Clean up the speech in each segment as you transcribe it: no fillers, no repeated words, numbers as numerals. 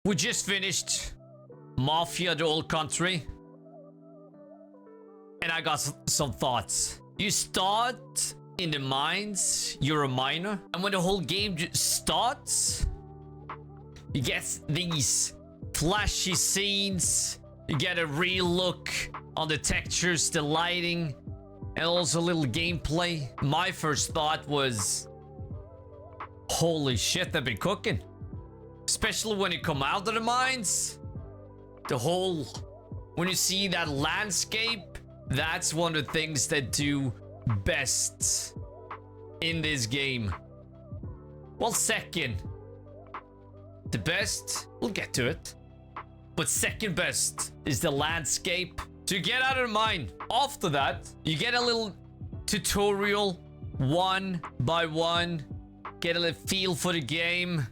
We just finished Mafia the Old Country. And I got some thoughts. You start in the mines, you're a miner. And when the whole game starts, you get these flashy scenes. You get a real look on the textures, the lighting, and also a little gameplay. My first thought was, holy shit, they've been cooking. Especially when you come out of the mines. When you see that landscape, that's one of the things that do best in this game. Well, second. The best, we'll get to it. But second best is the landscape. To get out of the mine. After that, you get a little tutorial, one by one. Get a little feel for the game.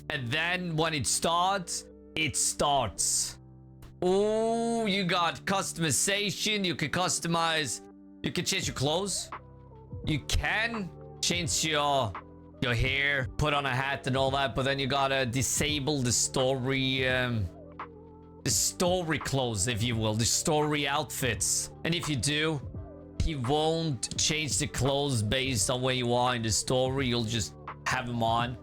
And then when it starts, it starts. Oh, you got customization. You can customize. You can change your clothes. You can change your hair, put on a hat and all that. But then you gotta disable the story clothes, if you will. The story outfits. And if you do, he won't change the clothes based on where you are in the story. You'll just have them on.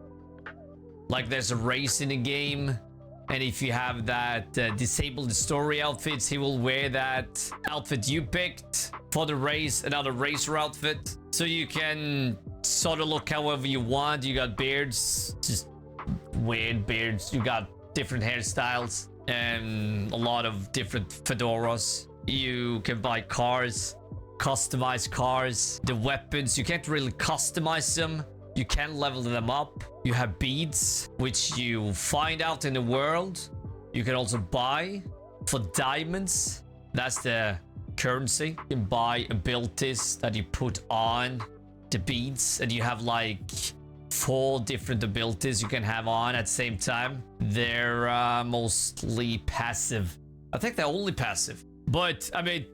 Like there's a race in the game. And if you have that disable the story outfits, he will wear that outfit you picked for the race, another racer outfit. So you can sort of look however you want. You got beards, just weird beards. You got different hairstyles and a lot of different fedoras. You can buy cars, customize cars. The weapons, you can't really customize them. You can level them up. You have beads, which you find out in the world. You can also buy for diamonds. That's the currency. You can buy abilities that you put on the beads. And you have like 4 different abilities you can have on at the same time. They're mostly passive. I think they're only passive. But, I mean,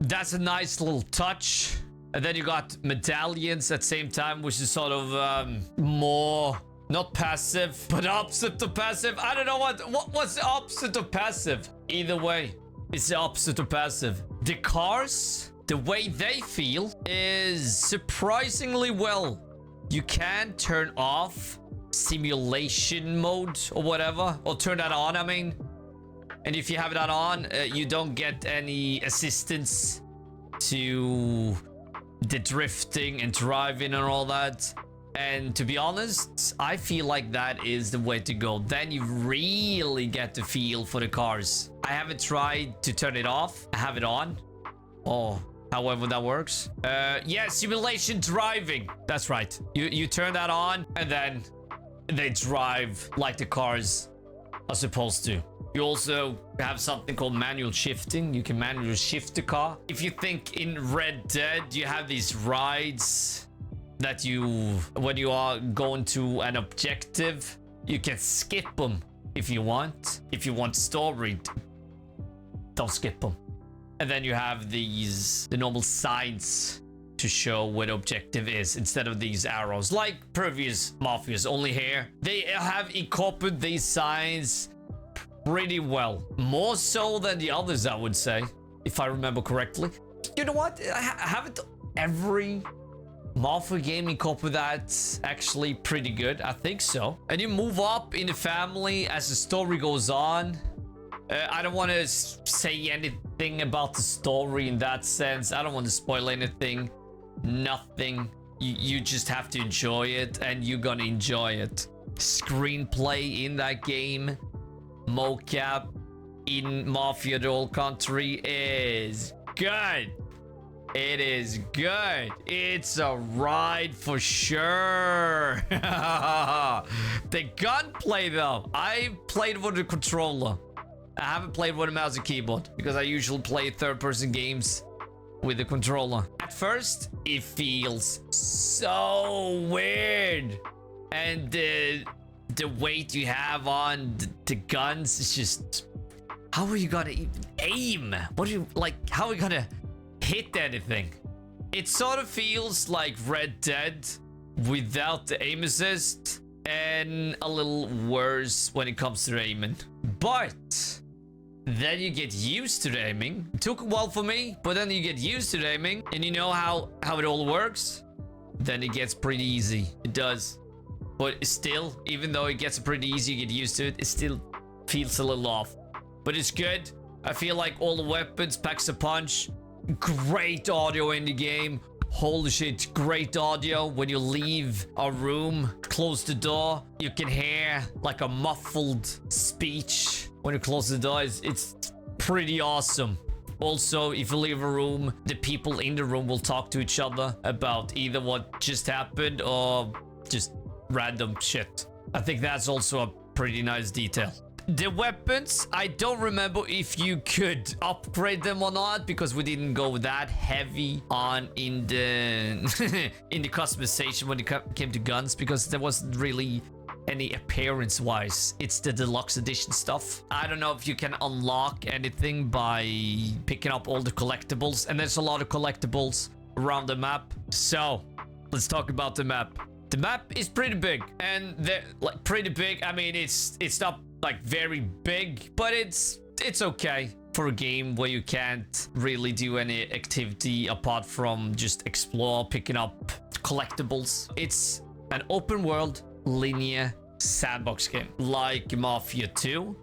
that's a nice little touch. And then you got medallions at the same time, which is sort of more not passive, but opposite to passive. I don't know what's the opposite of passive. Either way, it's the opposite of passive. The cars, the way they feel is surprisingly well. You can turn off simulation mode or whatever, or turn that on, I mean. And if you have that on, you don't get any assistance to the drifting and driving and all that. And to be honest, I feel like that is the way to go. Then you really get the feel for the cars. I haven't tried to turn it off. I have it on. Oh, however that works. Yeah, simulation driving. That's right. You turn that on and then they drive like the cars are supposed to. You also have something called manual shifting. You can manually shift the car. If you think in Red Dead, you have these rides that when you are going to an objective, you can skip them if you want. If you want story, don't skip them. And then you have the normal signs to show what objective is instead of these arrows. Like previous Mafias, only here. They have incorporated these signs pretty well. More so than the others, I would say, if I remember correctly. You know what? Haven't every Mafia game incorporate that actually pretty good? I think so. And you move up in the family as the story goes on. I don't want to say anything about the story in that sense. I don't want to spoil anything. Nothing. You just have to enjoy it, and you're gonna enjoy it. Screenplay in that game, mocap in Mafia the Old Country is good. It is good. It's a ride for sure. The gunplay though, I played with the controller. I haven't played with a mouse and keyboard because I usually play third-person games with the controller. At first, it feels so weird, and the weight you have on the guns is just, how are you gonna aim? What do you like? How are you gonna hit anything? It sort of feels like Red Dead without the aim assist, and a little worse when it comes to aiming. But then you get used to the aiming. It took a while for me, but then you get used to the aiming and you know how it all works. Then it gets pretty easy. It does. But still, even though it gets pretty easy, you get used to it, it still feels a little off. But it's good. I feel like all the weapons packs a punch. Great audio in the game. Holy shit, great audio. When you leave a room, close the door, you can hear like a muffled speech. When you close the door, it's pretty awesome. Also, if you leave a room, the people in the room will talk to each other about either what just happened or just random shit. I think that's also a pretty nice detail. The weapons, I don't remember if you could upgrade them or not, because we didn't go that heavy on in the in the customization when it came to guns, because there wasn't really any appearance wise. It's the deluxe edition stuff. I don't know if you can unlock anything by picking up all the collectibles, and there's a lot of collectibles around the map. So let's talk about the map. The map is pretty big, and they're like pretty big. I mean, it's not like very big, but it's okay for a game where you can't really do any activity apart from just explore, picking up collectibles. It's an open world linear sandbox game like Mafia 2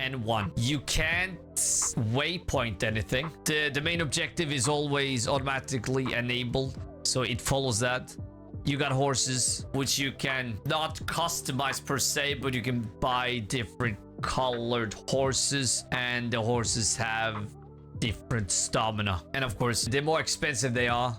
and 1. You can't waypoint anything. The main objective is always automatically enabled, so it follows that. You got horses, which you can not customize per se, but you can buy different colored horses, and the horses have different stamina. And of course, the more expensive they are,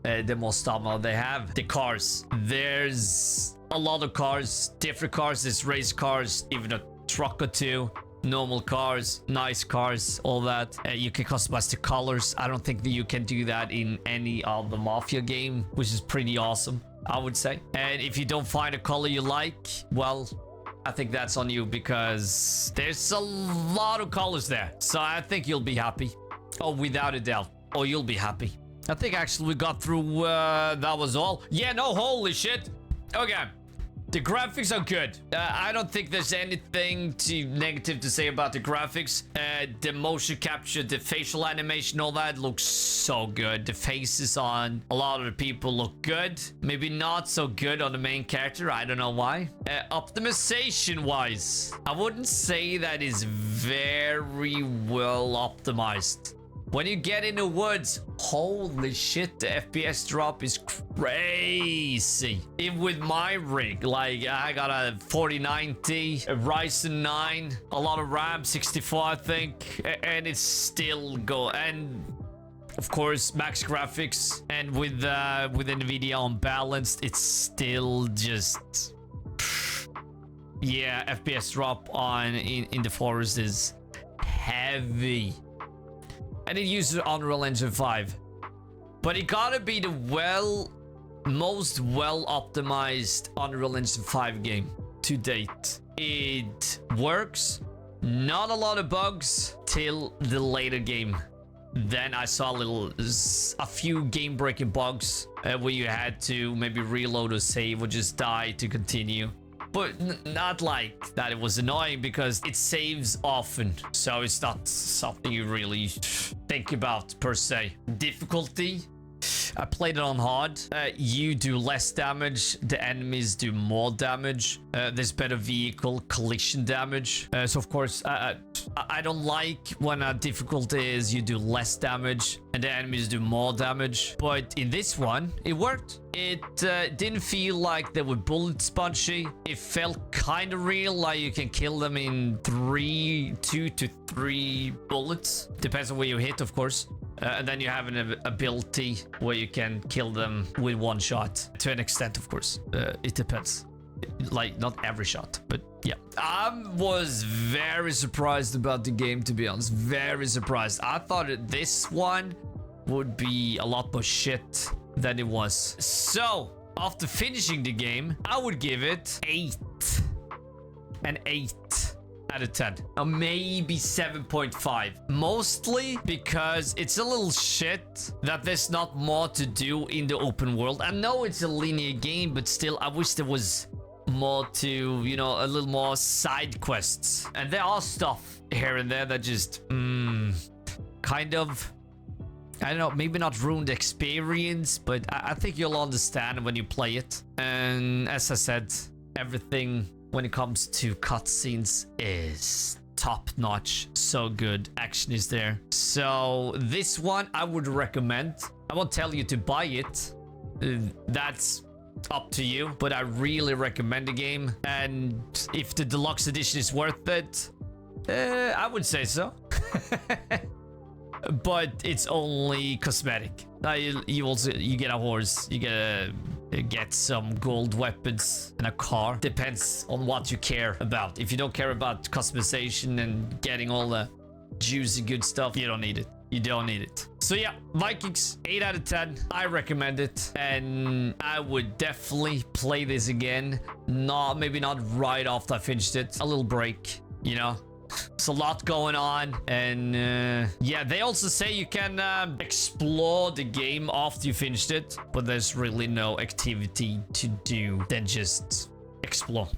the more stamina they have. The cars, there's a lot of cars, different cars. There's race cars, even a truck or two, normal cars, nice cars, all that. You can customize the colors. I don't think that you can do that in any of the Mafia game, which is pretty awesome, I would say. And if you don't find a color you like, well, I think that's on you, because there's a lot of colors there. So I think you'll be happy. Oh, without a doubt. Oh, you'll be happy. I think actually we got through, that was all. Yeah, no, holy shit. Okay. The graphics are good. I don't think there's anything negative to say about the graphics. The motion capture, the facial animation, all that looks so good. The faces on a lot of the people look good. Maybe not so good on the main character. I don't know why. Optimization wise, I wouldn't say that is very well optimized. When you get in the woods, holy shit, the FPS drop is crazy. Even with my rig, like I got a 4090, a Ryzen 9, a lot of RAM, 64 I think, and it's still go. And of course, max graphics, and with NVIDIA unbalanced, it's still just, yeah, FPS drop on in the forest is heavy. And it uses Unreal Engine 5. But it gotta be the most well-optimized Unreal Engine 5 game to date. It works. Not a lot of bugs till the later game. Then I saw a few game-breaking bugs where you had to maybe reload or save or just die to continue. But not like that it was annoying, because it saves often, so it's not something you really think about per se. Difficulty, I played it on hard. You do less damage, the enemies do more damage. There's better vehicle collision damage. So of course, I don't like when a difficulty is you do less damage and the enemies do more damage. But in this one, it worked. It didn't feel like they were bullet spongy. It felt kind of real, like you can kill them in 2 to 3 bullets. Depends on where you hit, of course. And then you have an ability where you can kill them with one shot. To an extent, of course. It depends. Like, not every shot, but yeah. I was very surprised about the game, to be honest. Very surprised. I thought this one would be a lot more shit than it was. So, after finishing the game, I would give it 8. An 8 out of 10. Or maybe 7.5. Mostly because it's a little shit that there's not more to do in the open world. I know it's a linear game, but still, I wish there was more to, you know, a little more side quests. And there are stuff here and there that just, kind of, I don't know, maybe not ruined the experience, but I think you'll understand when you play it. And as I said, everything when it comes to cutscenes is top notch. So good. Action is there. So this one I would recommend. I won't tell you to buy it. That's up to you, but I really recommend the game. And if the deluxe edition is worth it, I would say so. But it's only cosmetic. You get a horse, you get some gold weapons and a car. Depends on what you care about. If you don't care about customization and getting all the juicy good stuff, you don't need it. You don't need it. So yeah, Vikings, 8 out of 10. I recommend it, and I would definitely play this again. Maybe not right after I finished it. A little break, you know. There's a lot going on, and yeah, they also say you can explore the game after you finished it, but there's really no activity to do than just explore.